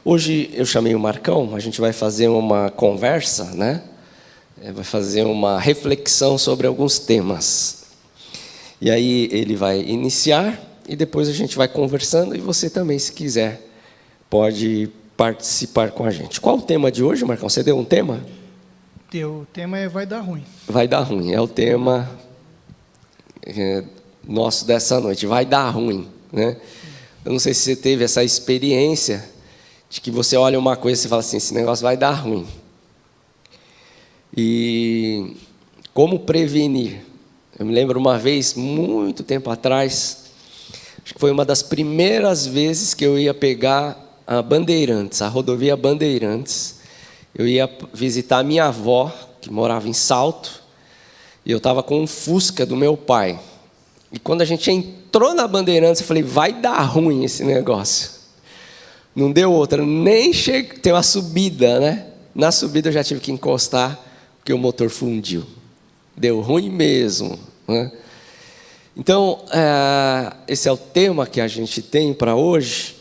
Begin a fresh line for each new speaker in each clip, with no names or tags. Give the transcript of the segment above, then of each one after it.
Hoje eu chamei o Marcão, a gente vai fazer uma conversa, né? Vai fazer uma reflexão sobre alguns temas. E aí ele vai iniciar e depois a gente vai conversando, e você também, se quiser, pode participar com a gente. Qual o tema de hoje, Marcão? Você deu um tema?
O tema é vai dar ruim.
Vai dar ruim, é o tema nosso dessa noite, vai dar ruim, né? Eu não sei se você teve essa experiência de que você olha uma coisa e fala assim, esse negócio vai dar ruim. E como prevenir? Eu me lembro uma vez, muito tempo atrás, acho que foi uma das primeiras vezes que eu ia pegar a Bandeirantes, a rodovia Bandeirantes. Eu ia visitar minha avó, que morava em Salto, e eu estava com um Fusca do meu pai. E quando a gente entrou na Bandeirantes, eu falei, vai dar ruim esse negócio. Não deu outra, nem cheguei, tem uma subida, né? Na subida eu já tive que encostar, porque o motor fundiu. Deu ruim mesmo, né? Então, esse é o tema que a gente tem para hoje.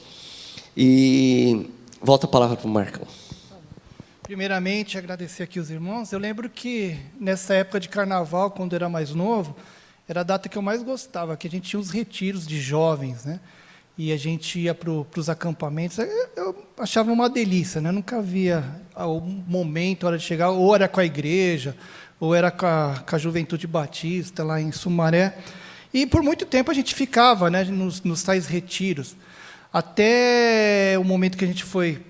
E volta a palavra para o Marcão.
Primeiramente, agradecer aqui os irmãos. Eu lembro que nessa época de carnaval, quando eu era mais novo, era a data que eu mais gostava, que a gente tinha os retiros de jovens, né? E a gente ia para os acampamentos. Eu achava uma delícia, né? Eu nunca via o momento, a hora de chegar, ou era com a igreja, ou era com a Juventude Batista, lá em Sumaré. E por muito tempo a gente ficava, né, nos tais retiros, até o momento que a gente foi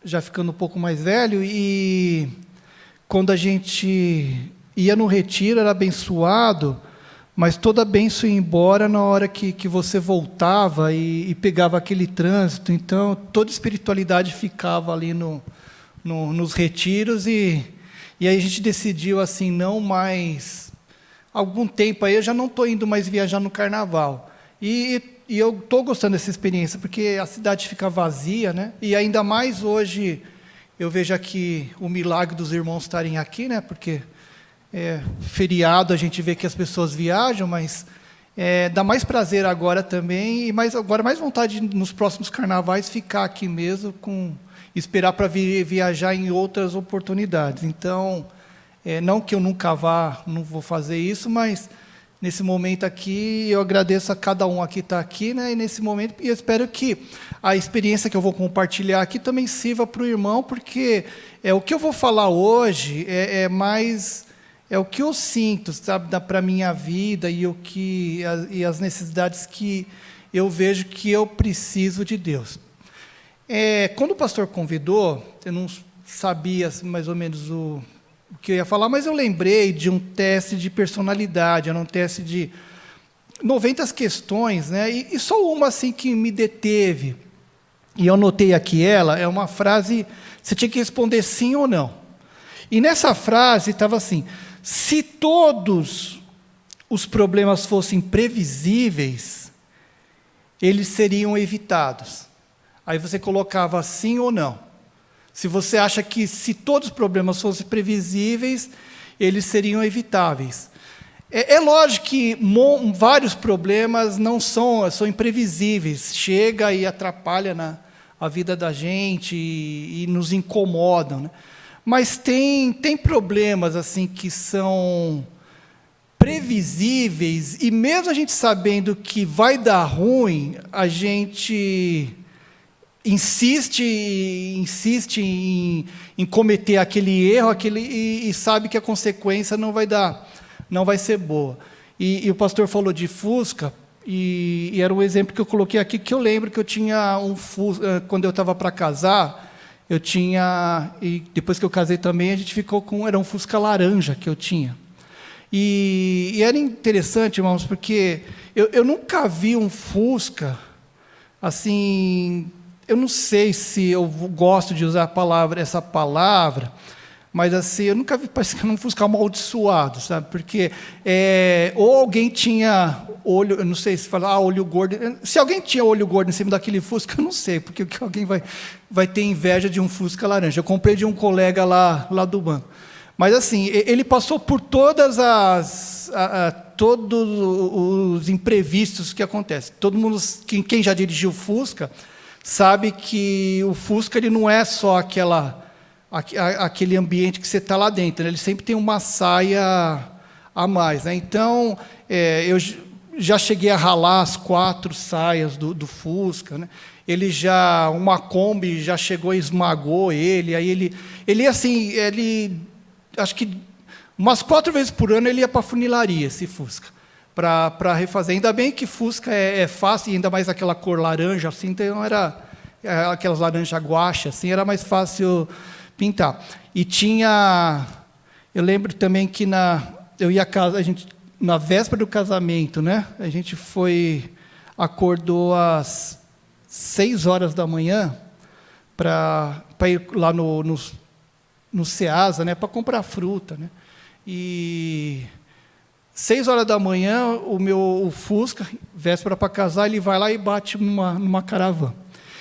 já ficando um pouco mais velho, e quando a gente ia no retiro, era abençoado, mas toda a bênção ia embora na hora que você voltava e pegava aquele trânsito. Então, toda a espiritualidade ficava ali nos retiros, e aí a gente decidiu assim, não mais... Algum tempo aí eu já não estou indo mais viajar no carnaval. E eu estou gostando dessa experiência, porque a cidade fica vazia, né? E ainda mais hoje eu vejo aqui o milagre dos irmãos estarem aqui, né? Porque feriado a gente vê que as pessoas viajam, mas dá mais prazer agora também, e agora mais vontade nos próximos carnavais ficar aqui mesmo, esperar para viajar em outras oportunidades. Então, não que eu nunca não vou fazer isso, mas nesse momento aqui, eu agradeço a cada um aqui que está aqui, né? E nesse momento, e eu espero que a experiência que eu vou compartilhar aqui também sirva para o irmão, porque o que eu vou falar hoje é o que eu sinto, sabe, para a minha vida, e as necessidades que eu vejo que eu preciso de Deus. Quando o pastor convidou, eu não sabia assim, mais ou menos o que eu ia falar, mas eu lembrei de um teste de personalidade, era um teste de 90 questões, né? E só uma assim que me deteve, e eu anotei aqui é uma frase, você tinha que responder sim ou não. E nessa frase estava assim, se todos os problemas fossem previsíveis, eles seriam evitados. Aí você colocava sim ou não. Se você acha que se todos os problemas fossem previsíveis, eles seriam evitáveis. É lógico que vários problemas são imprevisíveis, chega e atrapalha a vida da gente e nos incomodam, né? Mas tem problemas assim que são previsíveis, e mesmo a gente sabendo que vai dar ruim, a gente insiste em cometer aquele erro, e sabe que a consequência não vai ser boa. E o pastor falou de Fusca, e era um exemplo que eu coloquei aqui, que eu lembro que eu tinha um Fusca, quando eu estava para casar, e depois que eu casei também, a gente ficou era um Fusca laranja que eu tinha. E era interessante, irmãos, porque eu nunca vi um Fusca, assim, eu não sei se eu gosto de usar essa palavra, mas assim, eu nunca vi, parece que um Fusca amaldiçoado, sabe? Porque ou alguém tinha olho, eu não sei se falar olho gordo, se alguém tinha olho gordo em cima daquele Fusca, eu não sei, porque alguém vai ter inveja de um Fusca laranja. Eu comprei de um colega lá do banco. Mas assim, ele passou por todos os imprevistos que acontecem. Todo mundo, quem já dirigiu Fusca, sabe que o Fusca ele não é só aquele ambiente que você está lá dentro, né? Ele sempre tem uma saia a mais, né? Então, eu já cheguei a ralar as 4 saias do Fusca, né? Uma Kombi já chegou e esmagou ele, aí ele acho que umas 4 vezes por ano ele ia para a funilaria, esse Fusca, para refazer. Ainda bem que Fusca é fácil, e ainda mais aquela cor laranja, assim, então era aquelas laranja guache, assim, era mais fácil pintar. E eu lembro também que eu ia a gente na véspera do casamento, né? A gente acordou às 6 horas da manhã para ir lá no Ceasa, né? Para comprar fruta, né? E 6 horas da manhã, o Fusca, véspera para casar, ele vai lá e bate numa caravana.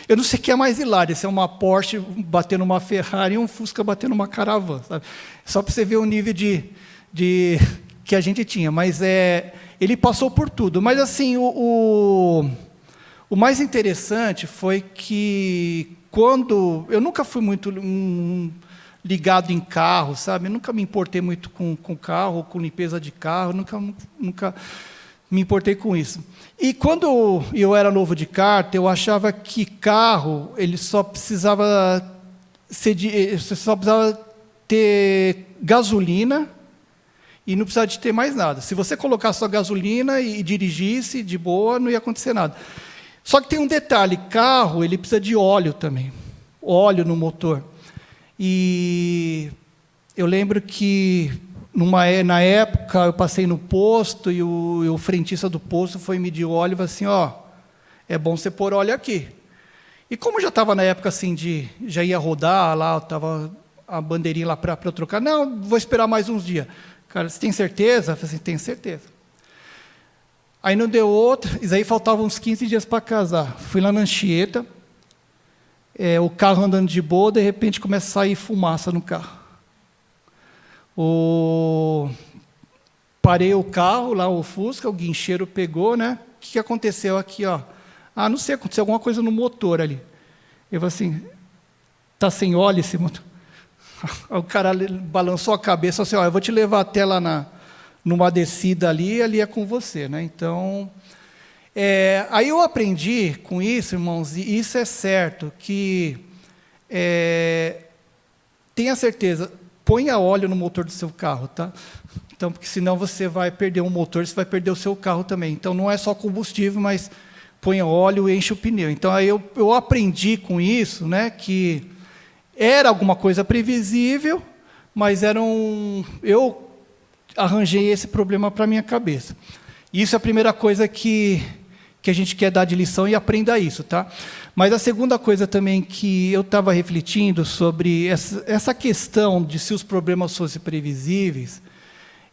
Eu não sei o que é mais hilário, se é uma Porsche batendo uma Ferrari e um Fusca batendo uma caravana, sabe? Só para você ver o nível que a gente tinha. Mas ele passou por tudo. Mas, assim, o mais interessante foi que, eu nunca fui muito ligado em carro, sabe? Eu nunca me importei muito com carro, com limpeza de carro, nunca me importei com isso. E quando eu era novo de carta, eu achava que carro, ele só precisava ter gasolina e não precisava de ter mais nada. Se você colocasse só gasolina e dirigisse de boa, não ia acontecer nada. Só que tem um detalhe, carro, ele precisa de óleo também, óleo no motor. E eu lembro que, na época, eu passei no posto e o frentista do posto foi medir o óleo e falou assim, é bom você pôr óleo aqui. E como já estava na época assim já ia rodar lá, estava a bandeirinha lá para eu trocar, não, vou esperar mais uns dias. Cara, você tem certeza? Eu falei assim, tenho certeza. Aí não deu outra, e aí faltavam uns 15 dias para casar. Fui lá na Anchieta, o carro andando de boa, de repente começa a sair fumaça no carro. Parei o carro, lá o Fusca, o guincheiro pegou, né? O que aconteceu aqui, ó? Não sei, aconteceu alguma coisa no motor ali. Eu falei assim, está sem óleo esse motor? O cara balançou a cabeça, assim, eu vou te levar até lá numa descida ali é com você, né? Então, aí eu aprendi com isso, irmãos, e isso é certo, que tenha certeza, ponha óleo no motor do seu carro, tá? Então, porque senão você vai perder um motor, você vai perder o seu carro também. Então, não é só combustível, mas ponha óleo e enche o pneu. Então, aí eu aprendi com isso, né, que era alguma coisa previsível, mas eu arranjei esse problema para a minha cabeça. Isso é a primeira coisa que a gente quer dar de lição, e aprenda isso, tá? Mas a segunda coisa também que eu estava refletindo sobre essa questão de se os problemas fossem previsíveis,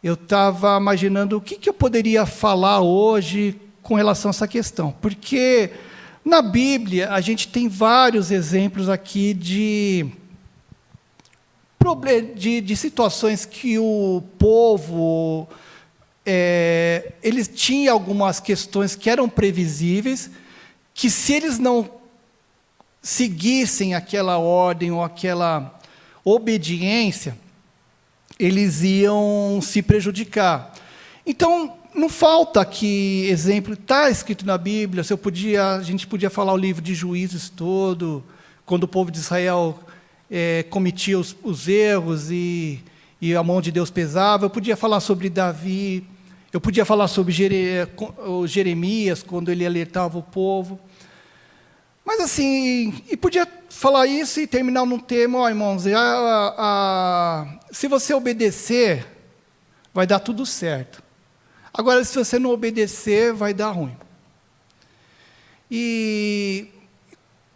eu estava imaginando o que eu poderia falar hoje com relação a essa questão. Porque na Bíblia a gente tem vários exemplos aqui de situações que o povo eles tinham algumas questões que eram previsíveis, que se eles não seguissem aquela ordem ou aquela obediência, eles iam se prejudicar. Então, não falta aqui exemplo, está escrito na Bíblia, a gente podia falar o livro de Juízes todo, quando o povo de Israel cometia os erros e a mão de Deus pesava. Eu podia falar sobre Davi, eu podia falar sobre Jeremias, quando ele alertava o povo. Mas assim, e podia falar isso e terminar num tema, irmãos, se você obedecer, vai dar tudo certo. Agora, se você não obedecer, vai dar ruim. E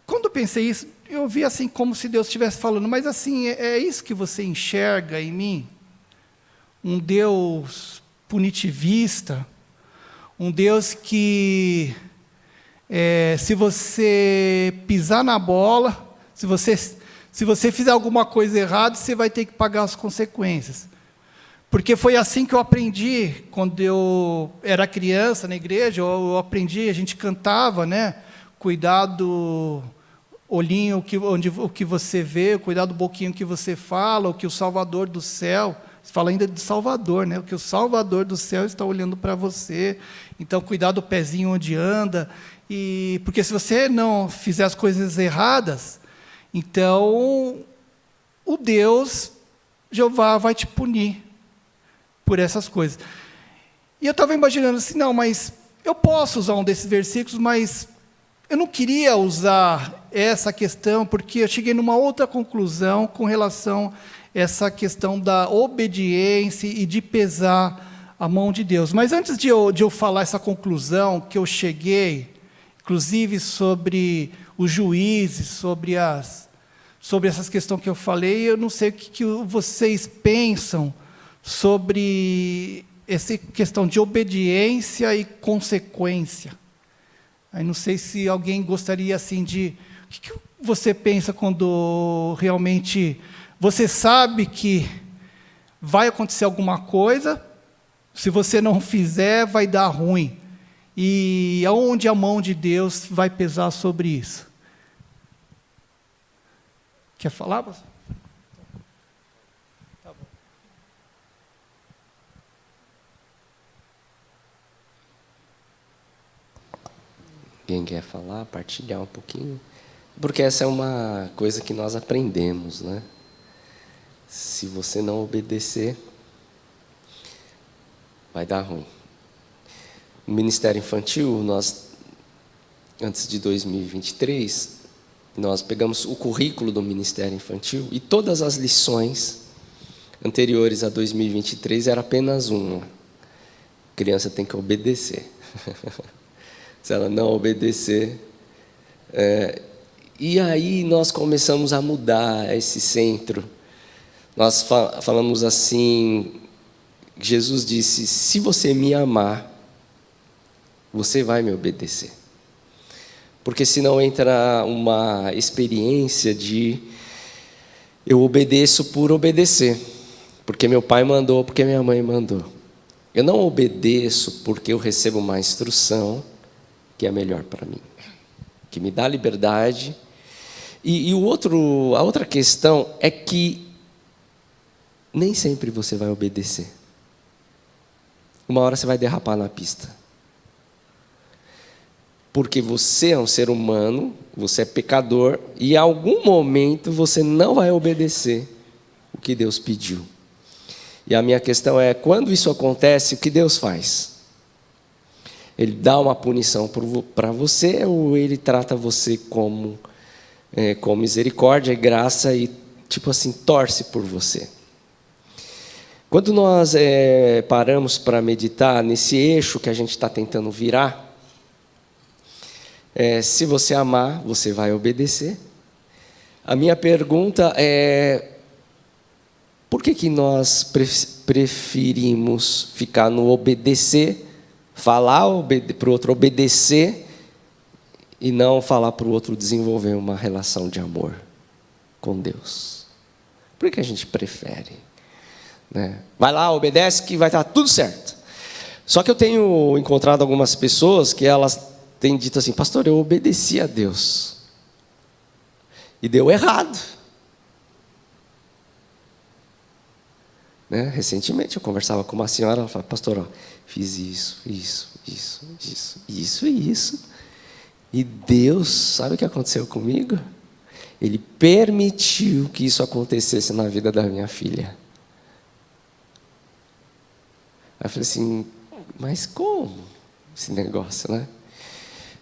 quando eu pensei isso, eu vi assim como se Deus estivesse falando, mas assim, é isso que você enxerga em mim? Um Deus punitivista, um Deus que, se você pisar na bola, se você fizer alguma coisa errada, você vai ter que pagar as consequências. Porque foi assim que eu aprendi, quando eu era criança na igreja, eu aprendi, a gente cantava, né? Cuidado olhinho o que você vê, cuidar do boquinho que você fala, o que o Salvador do céu, você fala ainda de Salvador, né? O que o Salvador do céu está olhando para você. Então, cuidar do pezinho onde anda. Porque se você não fizer as coisas erradas, então o Deus, Jeová, vai te punir por essas coisas. E eu estava imaginando assim, não, mas eu posso usar um desses versículos, mas eu não queria usar essa questão, porque eu cheguei numa outra conclusão com relação a essa questão da obediência e de pesar a mão de Deus. Mas antes de eu falar essa conclusão que eu cheguei, inclusive sobre os juízes, sobre essas questões que eu falei, eu não sei o que vocês pensam sobre essa questão de obediência e consequência. Aí não sei se alguém gostaria assim de... O que você pensa quando realmente você sabe que vai acontecer alguma coisa, se você não fizer, vai dar ruim. E aonde a mão de Deus vai pesar sobre isso? Quer falar, pastor? Tá bom.
Quem quer falar, partilhar um pouquinho? Porque essa é uma coisa que nós aprendemos, né? Se você não obedecer, vai dar ruim. No Ministério Infantil, antes de 2023, nós pegamos o currículo do Ministério Infantil e todas as lições anteriores a 2023 era apenas uma. A criança tem que obedecer. Se ela não obedecer... E aí nós começamos a mudar esse centro. Nós falamos assim, Jesus disse, se você me amar, você vai me obedecer. Porque senão entra uma experiência de eu obedeço por obedecer. Porque meu pai mandou, porque minha mãe mandou. Eu não obedeço porque eu recebo uma instrução que é melhor para mim, que me dá liberdade. E a outra questão é que nem sempre você vai obedecer. Uma hora você vai derrapar na pista. Porque você é um ser humano, você é pecador, e em algum momento você não vai obedecer o que Deus pediu. E a minha questão é, quando isso acontece, o que Deus faz? Ele dá uma punição para você, ou Ele trata você com misericórdia e graça e, tipo assim, torce por você? Quando nós paramos para meditar nesse eixo que a gente está tentando virar, se você amar, você vai obedecer. A minha pergunta é, por que nós preferimos ficar no obedecer, falar para o outro obedecer, e não falar para o outro desenvolver uma relação de amor com Deus? Por que a gente prefere? Né? Vai lá, obedece que vai estar tudo certo. Só que eu tenho encontrado algumas pessoas que elas têm dito assim, pastor, eu obedeci a Deus e deu errado. Né? Recentemente eu conversava com uma senhora, ela falou, pastor, ó, fiz isso, e Deus, sabe o que aconteceu comigo? Ele permitiu que isso acontecesse na vida da minha filha. Aí eu falei assim, mas como esse negócio, né?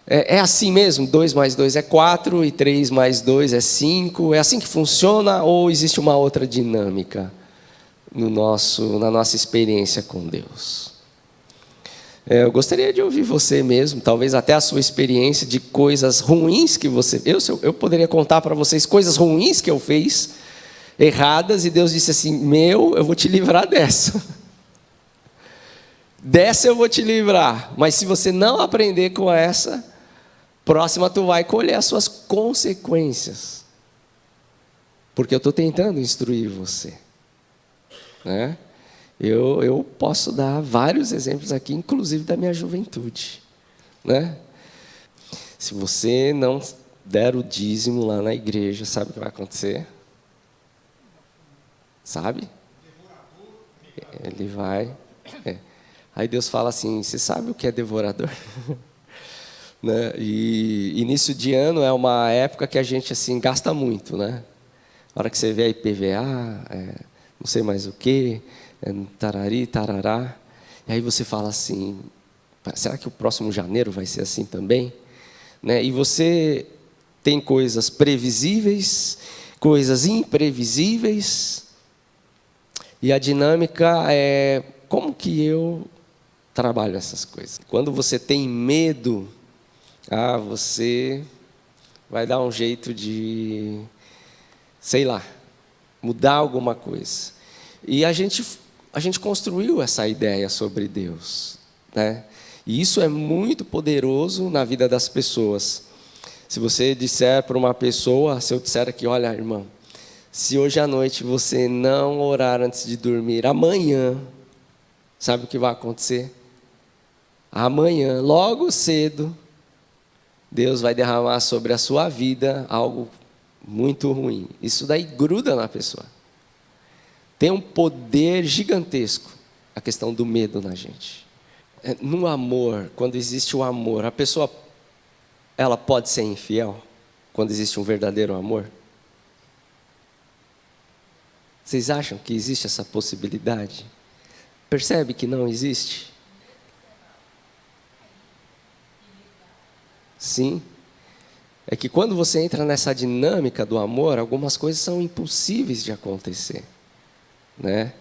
É assim mesmo, 2 mais 2 é 4 e 3 mais 2 é 5, é assim que funciona ou existe uma outra dinâmica na nossa experiência com Deus? Eu gostaria de ouvir você mesmo, talvez até a sua experiência de coisas ruins que você... Eu poderia contar para vocês coisas ruins que eu fiz, erradas, e Deus disse assim, eu vou te livrar dessa. Dessa eu vou te livrar, mas se você não aprender com essa, próxima tu vai colher as suas consequências. Porque eu estou tentando instruir você. Né? Eu posso dar vários exemplos aqui, inclusive da minha juventude. Né? Se você não der o dízimo lá na igreja, sabe o que vai acontecer? Sabe? Ele vai... Aí Deus fala assim, você sabe o que é devorador? Né? E início de ano é uma época que a gente assim, gasta muito, né? Na hora que você vê a IPVA, não sei mais o que, tarari, tarará, e aí você fala assim, será que o próximo janeiro vai ser assim também? Né? E você tem coisas previsíveis, coisas imprevisíveis, e a dinâmica é como que eu trabalho essas coisas. Quando você tem medo, você vai dar um jeito de, sei lá, mudar alguma coisa. E a gente construiu essa ideia sobre Deus, né? E isso é muito poderoso na vida das pessoas. Se você disser para uma pessoa, se eu disser aqui, olha, irmão, se hoje à noite você não orar antes de dormir, amanhã, sabe o que vai acontecer? Amanhã, logo cedo, Deus vai derramar sobre a sua vida algo muito ruim. Isso daí gruda na pessoa. Tem um poder gigantesco a questão do medo na gente. No amor, quando existe o amor, a pessoa ela pode ser infiel quando existe um verdadeiro amor? Vocês acham que existe essa possibilidade? Percebe que não existe? Sim. É que quando você entra nessa dinâmica do amor, algumas coisas são impossíveis de acontecer, né?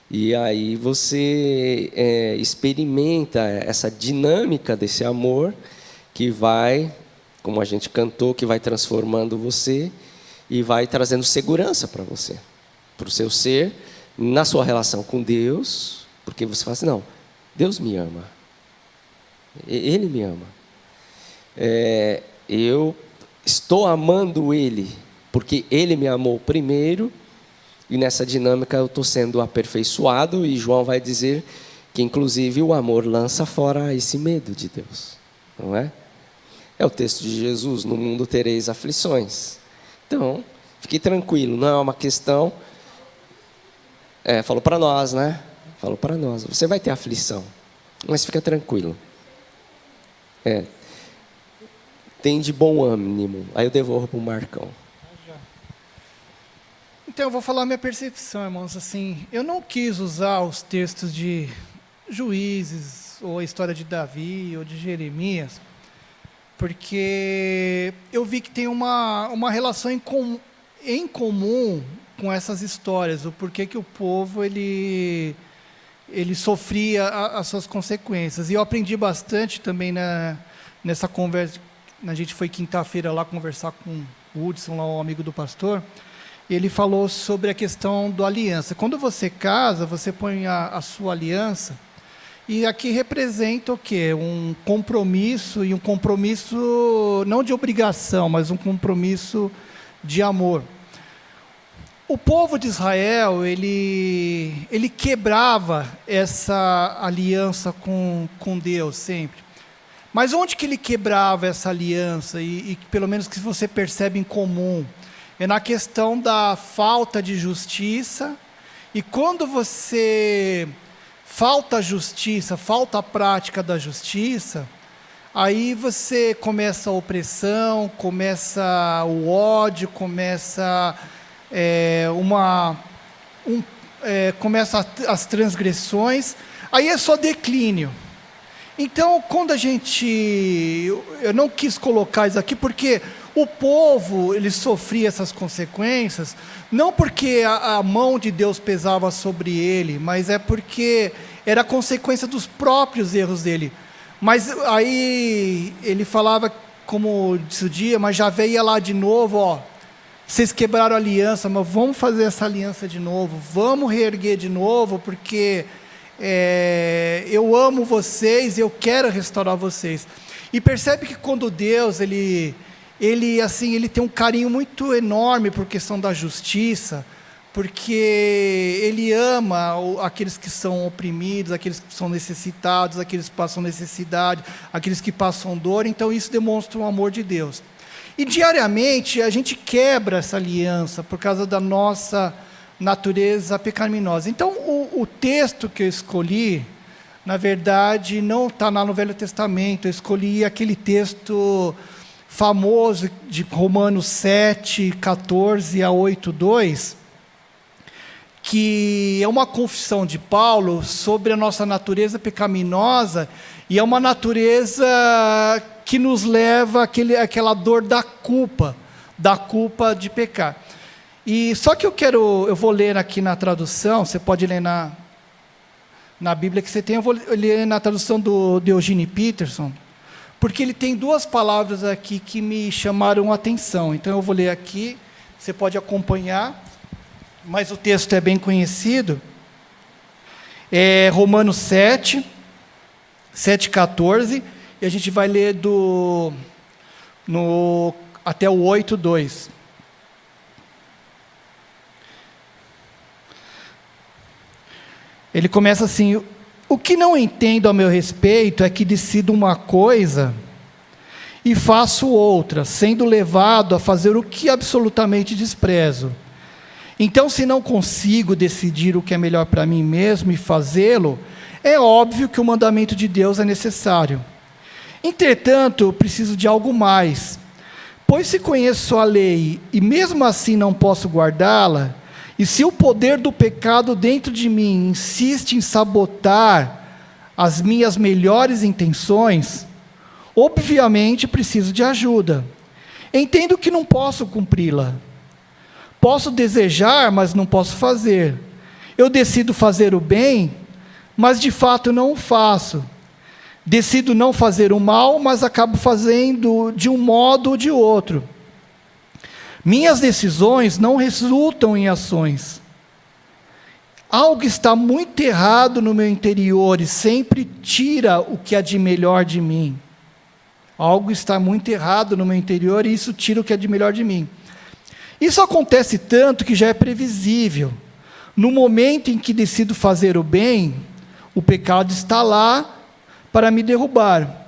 E aí você experimenta essa dinâmica desse amor que vai, como a gente cantou, que vai transformando você e vai trazendo segurança para você, para o seu ser, na sua relação com Deus, porque você fala assim, não, Deus me ama, Ele me ama. Eu estou amando Ele, porque Ele me amou primeiro, e nessa dinâmica eu estou sendo aperfeiçoado, e João vai dizer que, inclusive, o amor lança fora esse medo de Deus, não é? É o texto de Jesus, no mundo tereis aflições. Então, fique tranquilo, não é uma questão... falou para nós, né? Falou para nós, você vai ter aflição, mas fica tranquilo. Tem de bom ânimo. Aí eu devolvo para o Marcão.
Então, eu vou falar a minha percepção, irmãos. Assim, eu não quis usar os textos de Juízes, ou a história de Davi, ou de Jeremias, porque eu vi que tem uma relação em comum com essas histórias, o porquê que o povo ele sofria as suas consequências. E eu aprendi bastante também nessa conversa. A gente foi quinta-feira lá conversar com o Hudson, lá, um amigo do pastor. Ele falou sobre a questão da aliança. Quando você casa, você põe a sua aliança, e aqui representa o quê? Um compromisso, e um compromisso não de obrigação, mas um compromisso de amor. O povo de Israel, ele quebrava essa aliança com Deus sempre. Mas onde que ele quebrava essa aliança, e pelo menos que você percebe em comum, é na questão da falta de justiça. E quando você falta justiça, falta a prática da justiça, aí você começa a opressão, começa o ódio, começa começa as transgressões, aí é só declínio. Então, quando eu não quis colocar isso aqui, porque o povo, ele sofria essas consequências, não porque a mão de Deus pesava sobre ele, mas é porque era consequência dos próprios erros dele. Mas aí ele falava, como disse o dia, mas já veio lá de novo, vocês quebraram a aliança, mas vamos fazer essa aliança de novo, vamos reerguer de novo, porque eu amo vocês, eu quero restaurar vocês. E percebe que quando Deus, ele tem um carinho muito enorme por questão da justiça, porque Ele ama aqueles que são oprimidos, aqueles que são necessitados, aqueles que passam necessidade, aqueles que passam dor. Então isso demonstra o amor de Deus. E diariamente a gente quebra essa aliança por causa da nossa natureza pecaminosa. Então o texto que eu escolhi, na verdade, não está lá no Velho Testamento. Eu escolhi aquele texto famoso de Romanos 7, 14 a 8, 2, que é uma confissão de Paulo sobre a nossa natureza pecaminosa, e é uma natureza que nos leva àquela dor da culpa de pecar. E só que eu vou ler aqui na tradução, você pode ler na Bíblia que você tem, eu vou ler na tradução do Eugene Peterson, porque ele tem duas palavras aqui que me chamaram a atenção. Então eu vou ler aqui, você pode acompanhar, mas o texto é bem conhecido. É Romanos 7, 14, e a gente vai ler até o 8, 2. Ele começa assim: o que não entendo a meu respeito é que decido uma coisa e faço outra, sendo levado a fazer o que absolutamente desprezo. Então, se não consigo decidir o que é melhor para mim mesmo e fazê-lo, é óbvio que o mandamento de Deus é necessário. Entretanto, eu preciso de algo mais. Pois se conheço a lei e mesmo assim não posso guardá-la, e se o poder do pecado dentro de mim insiste em sabotar as minhas melhores intenções, obviamente preciso de ajuda. Entendo que não posso cumpri-la. Posso desejar, mas não posso fazer. Eu decido fazer o bem, mas de fato não o faço. Decido não fazer o mal, mas acabo fazendo de um modo ou de outro. Minhas decisões não resultam em ações. Algo está muito errado no meu interior e sempre tira o que há de melhor de mim. Algo está muito errado no meu interior e isso tira o que é de melhor de mim. Isso acontece tanto que já é previsível. No momento em que decido fazer o bem, o pecado está lá para me derrubar.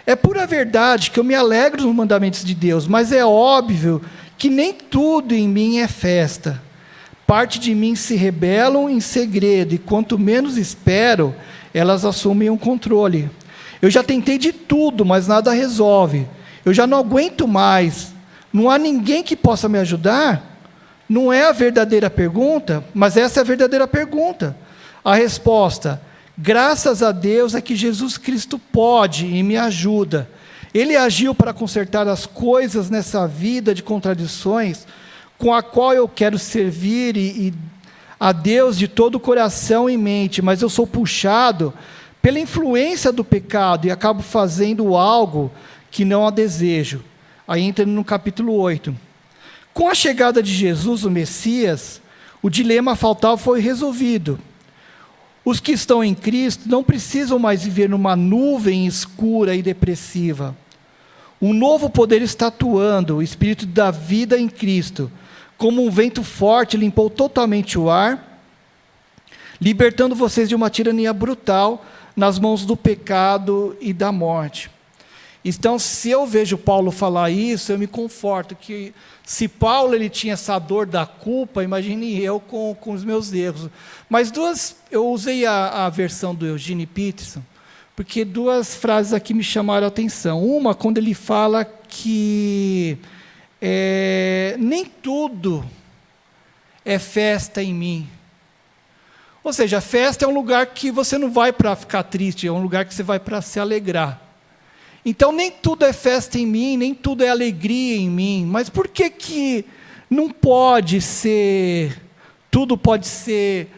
É pura verdade que eu me alegro nos mandamentos de Deus, mas é óbvio que nem tudo em mim é festa. Parte de mim se rebelam em segredo, e quanto menos espero, elas assumem o controle. Eu já tentei de tudo, mas nada resolve. Eu já não aguento mais. Não há ninguém que possa me ajudar? Não é a verdadeira pergunta, mas essa é a verdadeira pergunta. A resposta: graças a Deus é que Jesus Cristo pode e me ajuda. Ele agiu para consertar as coisas nessa vida de contradições, com a qual eu quero servir a Deus de todo o coração e mente, mas eu sou puxado pela influência do pecado e acabo fazendo algo que não a desejo. Aí entra no capítulo 8. Com a chegada de Jesus, o Messias, o dilema fatal foi resolvido. Os que estão em Cristo não precisam mais viver numa nuvem escura e depressiva. Um novo poder está atuando, o Espírito da vida em Cristo, como um vento forte, limpou totalmente o ar, libertando vocês de uma tirania brutal nas mãos do pecado e da morte. Então, se eu vejo Paulo falar isso, eu me conforto que se Paulo ele tinha essa dor da culpa, imagine eu com os meus erros. Mas eu usei a versão do Eugene Peterson, porque duas frases aqui me chamaram a atenção. Uma, quando ele fala que nem tudo é festa em mim. Ou seja, a festa é um lugar que você não vai para ficar triste, é um lugar que você vai para se alegrar. Então, nem tudo é festa em mim, nem tudo é alegria em mim. Mas por que não pode ser, tudo pode ser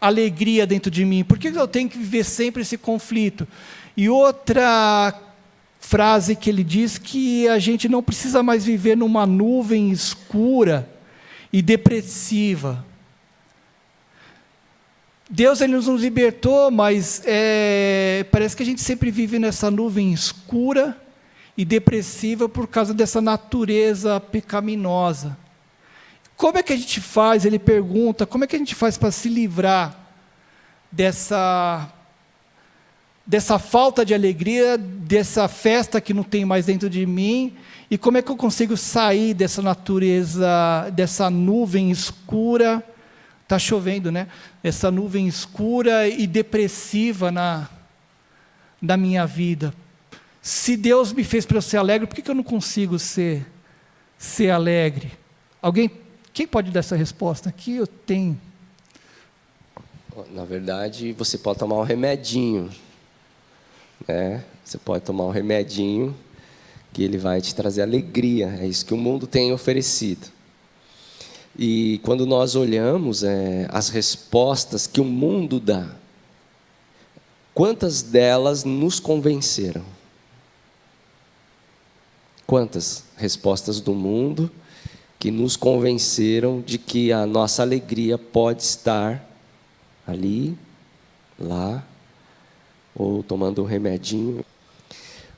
alegria dentro de mim? Por que eu tenho que viver sempre esse conflito? E outra frase que ele diz que a gente não precisa mais viver numa nuvem escura e depressiva. Deus ele nos libertou, mas parece que a gente sempre vive nessa nuvem escura e depressiva por causa dessa natureza pecaminosa. Como é que a gente faz? Ele pergunta, como é que a gente faz para se livrar dessa falta de alegria, dessa festa que não tem mais dentro de mim, e como é que eu consigo sair dessa natureza, dessa nuvem escura, está chovendo, né? Essa nuvem escura e depressiva na minha vida. Se Deus me fez para eu ser alegre, por que eu não consigo ser alegre? Quem pode dar essa resposta? Aqui eu tenho.
Na verdade, você pode tomar um remedinho, né? Você pode tomar um remedinho que ele vai te trazer alegria. É isso que o mundo tem oferecido. E quando nós olhamos as respostas que o mundo dá, quantas delas nos convenceram? Quantas respostas do mundo que nos convenceram de que a nossa alegria pode estar ali, lá, ou tomando um remedinho.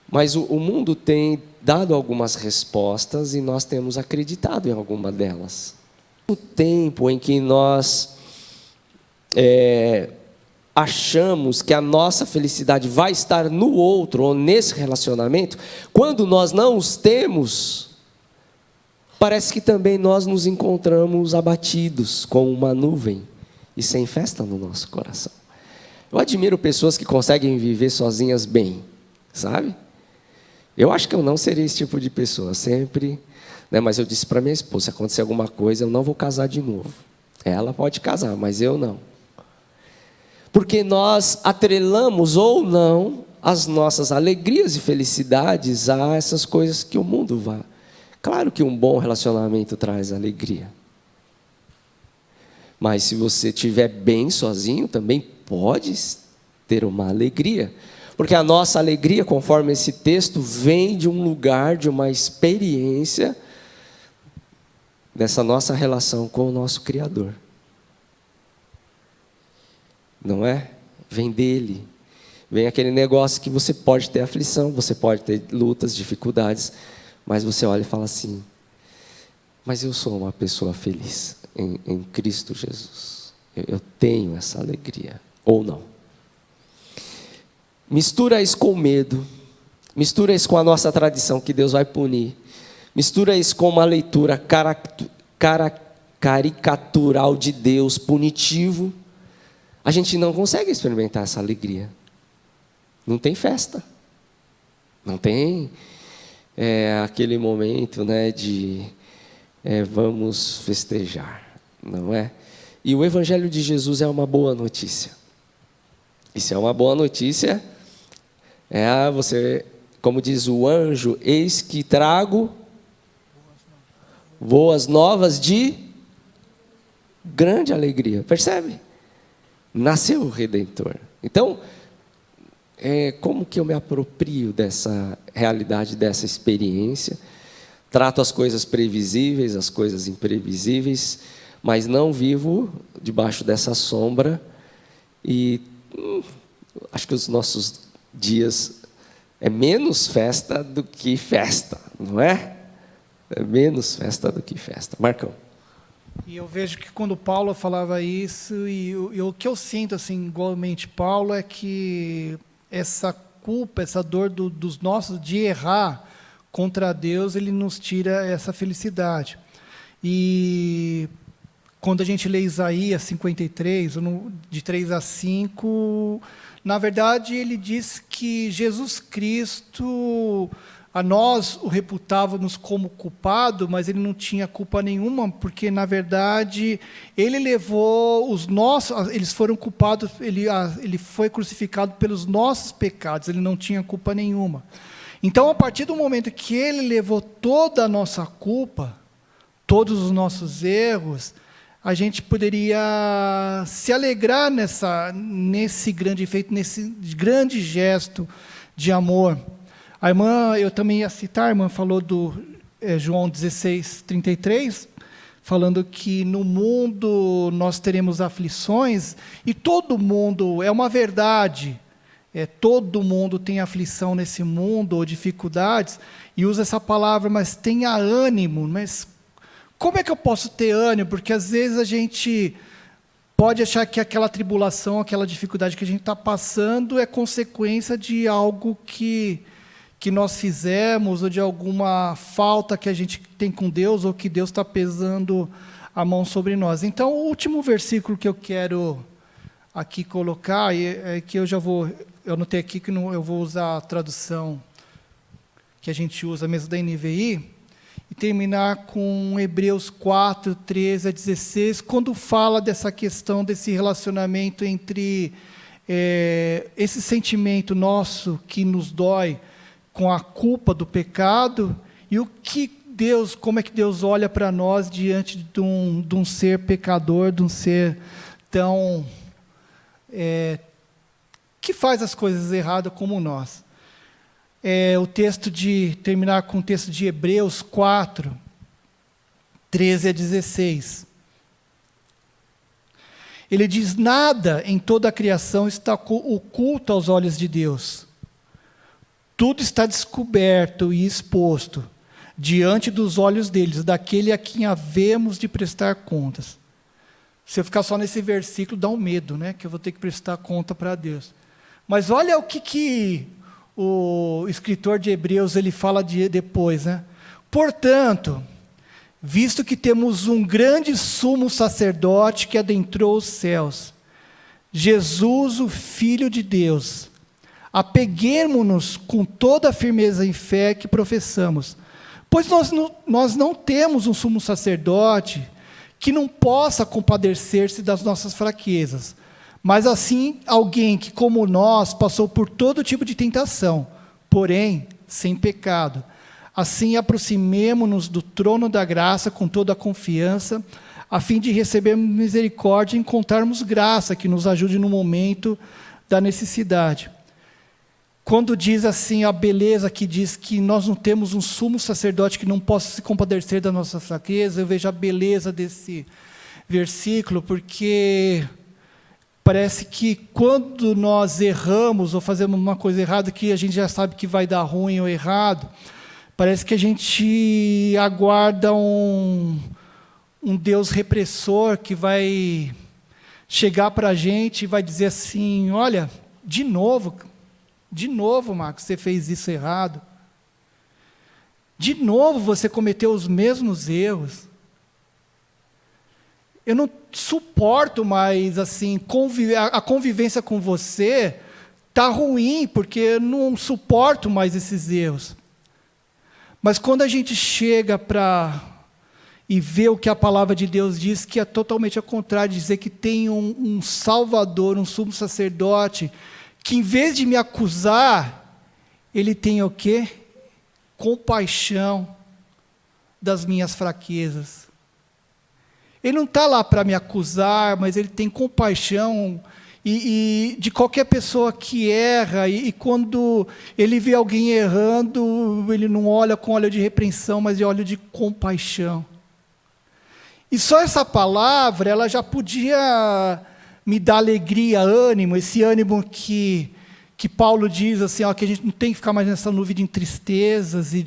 Mas o mundo tem dado algumas respostas e nós temos acreditado em alguma delas. O tempo em que nós achamos que a nossa felicidade vai estar no outro ou nesse relacionamento, quando nós não os temos, parece que também nós nos encontramos abatidos com uma nuvem e sem festa no nosso coração. Eu admiro pessoas que conseguem viver sozinhas bem, sabe? Eu acho que eu não seria esse tipo de pessoa, sempre, né? Mas eu disse para minha esposa, se acontecer alguma coisa, eu não vou casar de novo. Ela pode casar, mas eu não. Porque nós atrelamos ou não as nossas alegrias e felicidades a essas coisas que o mundo vai. Claro que um bom relacionamento traz alegria. Mas se você estiver bem sozinho, também pode ter uma alegria. Porque a nossa alegria, conforme esse texto, vem de um lugar, de uma experiência dessa nossa relação com o nosso Criador. Não é? Vem dele. Vem aquele negócio que você pode ter aflição, você pode ter lutas, dificuldades, mas você olha e fala assim, mas eu sou uma pessoa feliz em Cristo Jesus. Eu tenho essa alegria. Ou não. Mistura isso com medo. Mistura isso com a nossa tradição que Deus vai punir. Mistura isso com uma leitura caricatural de Deus, punitivo. A gente não consegue experimentar essa alegria. Não tem festa. Não tem aquele momento, né, de vamos festejar, não é? E o Evangelho de Jesus é uma boa notícia. Isso é uma boa notícia. Você, como diz o anjo, eis que trago boas novas de grande alegria. Percebe? Nasceu o Redentor. Então, como que eu me aproprio dessa realidade, dessa experiência? Trato as coisas previsíveis, as coisas imprevisíveis, mas não vivo debaixo dessa sombra. E acho que os nossos dias é menos festa do que festa, não é? É menos festa do que festa. Marcão.
E eu vejo que quando Paulo falava isso, e o que eu sinto, assim, igualmente Paulo, é que essa culpa, essa dor dos nossos de errar contra Deus, ele nos tira essa felicidade. E quando a gente lê Isaías 53, de 3 a 5, na verdade ele diz que Jesus Cristo, a nós o reputávamos como culpado, mas ele não tinha culpa nenhuma, porque na verdade ele levou os nossos, eles foram culpados, ele foi crucificado pelos nossos pecados, ele não tinha culpa nenhuma. Então, a partir do momento que ele levou toda a nossa culpa, todos os nossos erros, a gente poderia se alegrar nesse grande feito, nesse grande gesto de amor. A irmã, eu também ia citar, a irmã falou do João 16:33, falando que no mundo nós teremos aflições, e todo mundo, é uma verdade, todo mundo tem aflição nesse mundo, ou dificuldades, e usa essa palavra, mas tenha ânimo. Mas como é que eu posso ter ânimo? Porque às vezes a gente pode achar que aquela tribulação, aquela dificuldade que a gente está passando é consequência de algo que nós fizemos, ou de alguma falta que a gente tem com Deus, ou que Deus está pesando a mão sobre nós. Então, o último versículo que eu quero aqui colocar, é que eu anotei aqui que eu vou usar a tradução que a gente usa mesmo da NVI, e terminar com Hebreus 4, 13 a 16, quando fala dessa questão, desse relacionamento entre esse sentimento nosso que nos dói com a culpa do pecado, e como é que Deus olha para nós diante de um ser pecador, de um ser tão... que faz as coisas erradas como nós. Terminar com o texto de Hebreus 4, 13 a 16. Ele diz: nada em toda a criação está oculto aos olhos de Deus. Tudo está descoberto e exposto diante dos olhos deles, daquele a quem havemos de prestar contas. Se eu ficar só nesse versículo, dá um medo, né? Que eu vou ter que prestar conta para Deus. Mas olha o que o escritor de Hebreus ele fala depois, né? Portanto, visto que temos um grande sumo sacerdote que adentrou os céus, Jesus, o Filho de Deus, apeguemo-nos com toda a firmeza e fé que professamos, pois nós não temos um sumo sacerdote que não possa compadecer-se das nossas fraquezas, mas assim alguém que, como nós, passou por todo tipo de tentação, porém sem pecado. Assim aproximemo-nos do trono da graça com toda a confiança, a fim de recebermos misericórdia e encontrarmos graça que nos ajude no momento da necessidade. Quando diz assim, a beleza que diz que nós não temos um sumo sacerdote que não possa se compadecer da nossa fraqueza, eu vejo a beleza desse versículo, porque parece que quando nós erramos ou fazemos uma coisa errada, que a gente já sabe que vai dar ruim ou errado, parece que a gente aguarda um Deus repressor que vai chegar para a gente e vai dizer assim: olha, de novo, Marcos, você fez isso errado. De novo você cometeu os mesmos erros. Eu não suporto mais, assim, a convivência com você está ruim, porque eu não suporto mais esses erros. Mas quando a gente chega e vê o que a palavra de Deus diz, que é totalmente ao contrário, dizer que tem um Salvador, um sumo sacerdote, que em vez de me acusar, ele tem o quê? Compaixão das minhas fraquezas. Ele não está lá para me acusar, mas ele tem compaixão e de qualquer pessoa que erra, e quando ele vê alguém errando, ele não olha com olho de repreensão, mas de olho de compaixão. E só essa palavra, ela já podia me dar alegria, ânimo, esse ânimo que Paulo diz assim, ó, que a gente não tem que ficar mais nessa nuvem de tristezas e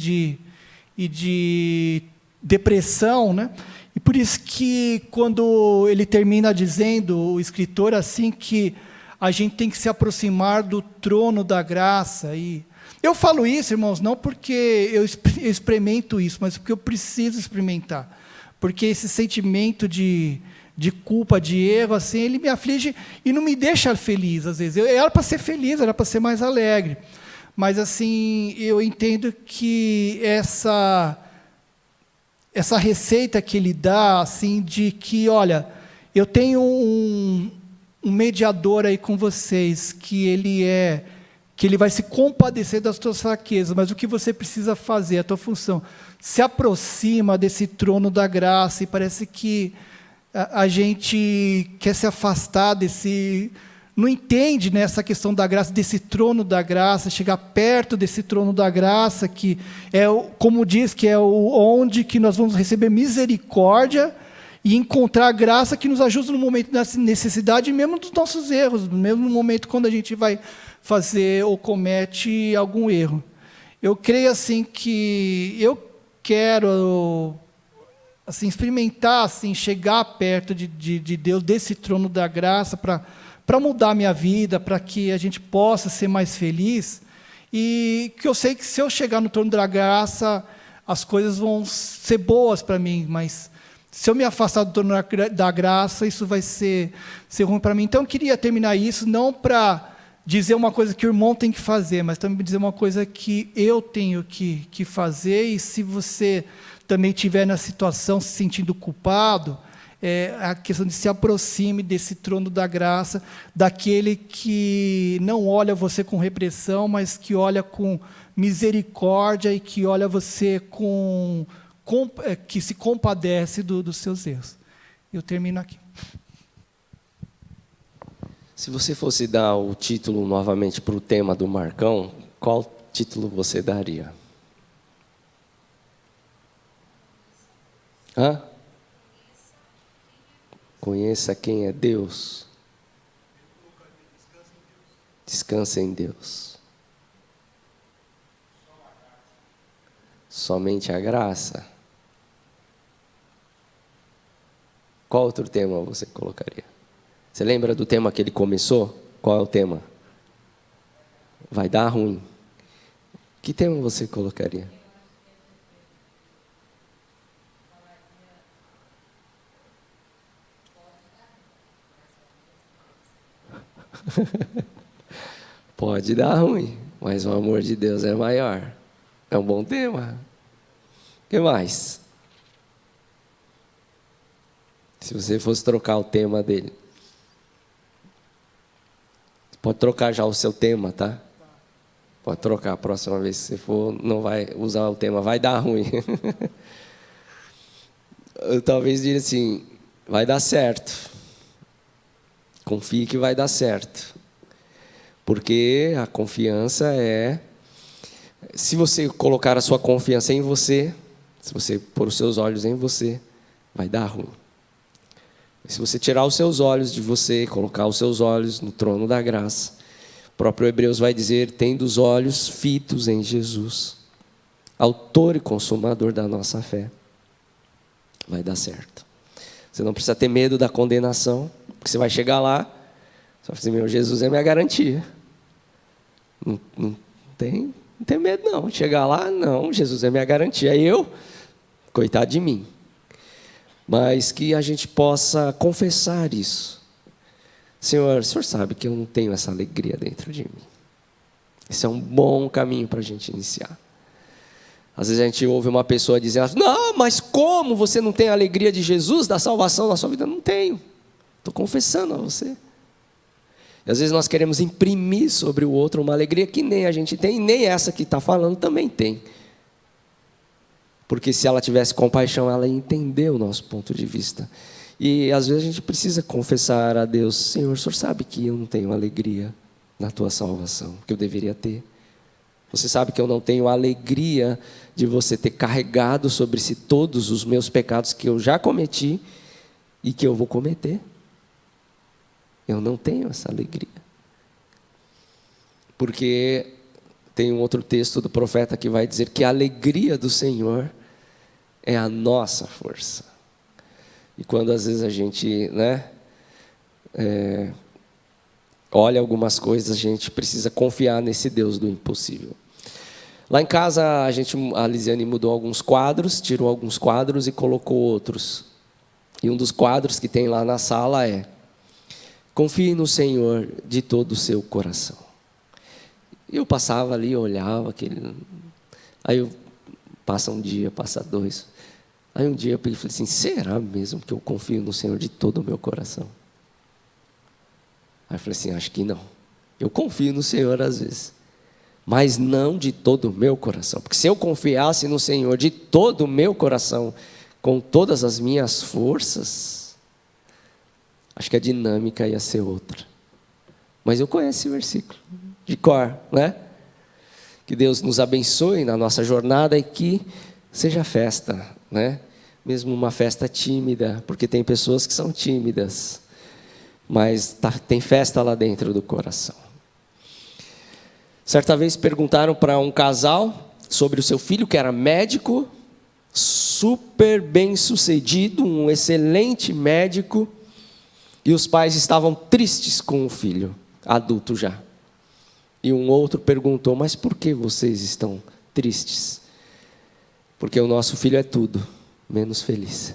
de depressão, né? E por isso que quando ele termina dizendo, o escritor, assim, que a gente tem que se aproximar do trono da graça. E eu falo isso, irmãos, não porque eu experimento isso, mas porque eu preciso experimentar. Porque esse sentimento de culpa, de erro, assim, ele me aflige e não me deixa feliz, às vezes. Eu era para ser feliz, era para ser mais alegre. Mas, assim, eu entendo que essa receita que ele dá, assim, de que, olha, eu tenho um mediador aí com vocês, que ele vai se compadecer das tuas fraquezas, mas o que você precisa fazer, a tua função, se aproxima desse trono da graça, e parece que a gente quer se afastar não entende, né, essa questão da graça, desse trono da graça, chegar perto desse trono da graça, que é, como diz, que é onde que nós vamos receber misericórdia e encontrar graça que nos ajuda no momento da necessidade, mesmo dos nossos erros, mesmo no momento quando a gente vai fazer ou comete algum erro. Eu creio assim que eu quero assim, experimentar, assim, chegar perto de Deus, desse trono da graça, para mudar a minha vida, para que a gente possa ser mais feliz. E que eu sei que se eu chegar no trono da graça, as coisas vão ser boas para mim, mas se eu me afastar do trono da graça, isso vai ser ruim para mim. Então eu queria terminar isso, não para dizer uma coisa que o irmão tem que fazer, mas também dizer uma coisa que eu tenho que fazer. E se você também estiver na situação se sentindo culpado, a questão de se aproxime desse trono da graça, daquele que não olha você com repressão, mas que olha com misericórdia e que olha você que se compadece dos seus erros. Eu termino aqui.
Se você fosse dar o título novamente para o tema do Marcão, qual título você daria? Conheça quem é Deus. Descansa em Deus. Somente a graça. Qual outro tema você colocaria? Você lembra do tema que ele começou? Qual é o tema? Vai dar ruim. Que tema você colocaria? Pode dar ruim, mas o amor de Deus é maior. É um bom tema. O que mais? Se você fosse trocar o tema dele. Pode trocar já o seu tema, tá? Pode trocar a próxima vez que você for, não vai usar o tema, vai dar ruim. Eu talvez diria assim, vai dar certo. Confie que vai dar certo. Porque a confiança se você colocar a sua confiança em você, se você pôr os seus olhos em você, vai dar ruim. Se você tirar os seus olhos de você, colocar os seus olhos no trono da graça, o próprio Hebreus vai dizer, tendo os olhos fitos em Jesus, autor e consumador da nossa fé, vai dar certo. Você não precisa ter medo da condenação, porque você vai chegar lá, você vai dizer, meu Jesus é minha garantia. Não tem medo não, chegar lá, não, Jesus é minha garantia. Eu, coitado de mim. Mas que a gente possa confessar isso. Senhor, o Senhor sabe que eu não tenho essa alegria dentro de mim. Esse é um bom caminho para a gente iniciar. Às vezes a gente ouve uma pessoa dizer, não, mas como você não tem a alegria de Jesus, da salvação na sua vida? Não tenho, estou confessando a você. E às vezes nós queremos imprimir sobre o outro uma alegria que nem a gente tem, e nem essa que está falando também tem. Porque se ela tivesse compaixão, ela ia entender o nosso ponto de vista. E às vezes a gente precisa confessar a Deus, Senhor, o Senhor sabe que eu não tenho alegria na tua salvação, que eu deveria ter. Você sabe que eu não tenho alegria de você ter carregado sobre si todos os meus pecados que eu já cometi e que eu vou cometer. Eu não tenho essa alegria. Porque tem um outro texto do profeta que vai dizer que a alegria do Senhor é a nossa força. E quando às vezes a gente, olha algumas coisas, a gente precisa confiar nesse Deus do impossível. Lá em casa, a Lisiane mudou alguns quadros, tirou alguns quadros e colocou outros. E um dos quadros que tem lá na sala é: confie no Senhor de todo o seu coração. E eu passava ali, olhava aquele. Aí passa um dia, passa dois. Aí um dia eu falei assim, será mesmo que eu confio no Senhor de todo o meu coração? Aí eu falei assim, acho que não. Eu confio no Senhor às vezes, mas não de todo o meu coração. Porque se eu confiasse no Senhor de todo o meu coração, com todas as minhas forças, acho que a dinâmica ia ser outra. Mas eu conheço esse versículo de cor, né? Que Deus nos abençoe na nossa jornada e que seja festa, né? Mesmo uma festa tímida, porque tem pessoas que são tímidas, mas tem festa lá dentro do coração. Certa vez perguntaram para um casal sobre o seu filho, que era médico, super bem sucedido, um excelente médico, e os pais estavam tristes com o filho, adulto já. E um outro perguntou: mas por que vocês estão tristes? Porque o nosso filho é tudo menos feliz.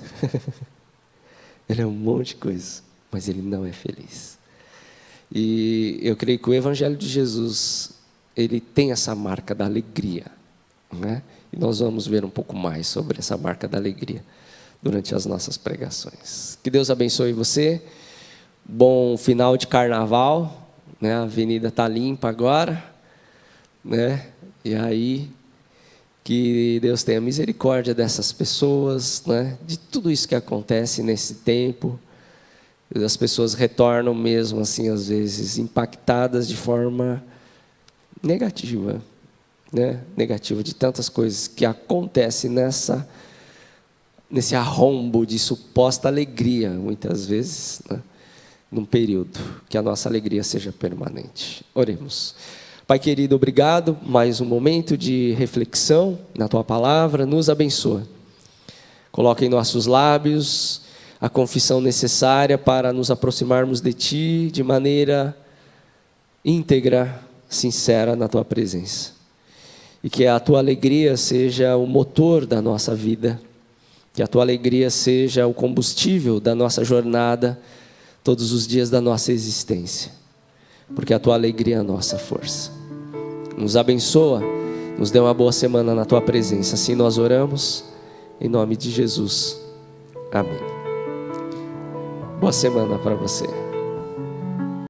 Ele é um monte de coisa, mas ele não é feliz. E eu creio que o Evangelho de Jesus, ele tem essa marca da alegria, né? E nós vamos ver um pouco mais sobre essa marca da alegria durante as nossas pregações. Que Deus abençoe você. Bom final de carnaval, né? A avenida está limpa agora, né? E aí, que Deus tenha misericórdia dessas pessoas, né? De tudo isso que acontece nesse tempo. As pessoas retornam mesmo assim, às vezes, impactadas de forma negativa, né? Negativa de tantas coisas que acontecem nesse arrombo de suposta alegria, muitas vezes, né? Num período, que a nossa alegria seja permanente. Oremos. Pai querido, obrigado, mais um momento de reflexão na Tua Palavra, nos abençoa. Coloca em nossos lábios a confissão necessária para nos aproximarmos de Ti de maneira íntegra, sincera na Tua presença. E que a Tua alegria seja o motor da nossa vida, que a Tua alegria seja o combustível da nossa jornada, todos os dias da nossa existência, porque a Tua alegria é a nossa força. Nos abençoa, nos dê uma boa semana na Tua presença, assim nós oramos, em nome de Jesus, amém. Boa semana para você.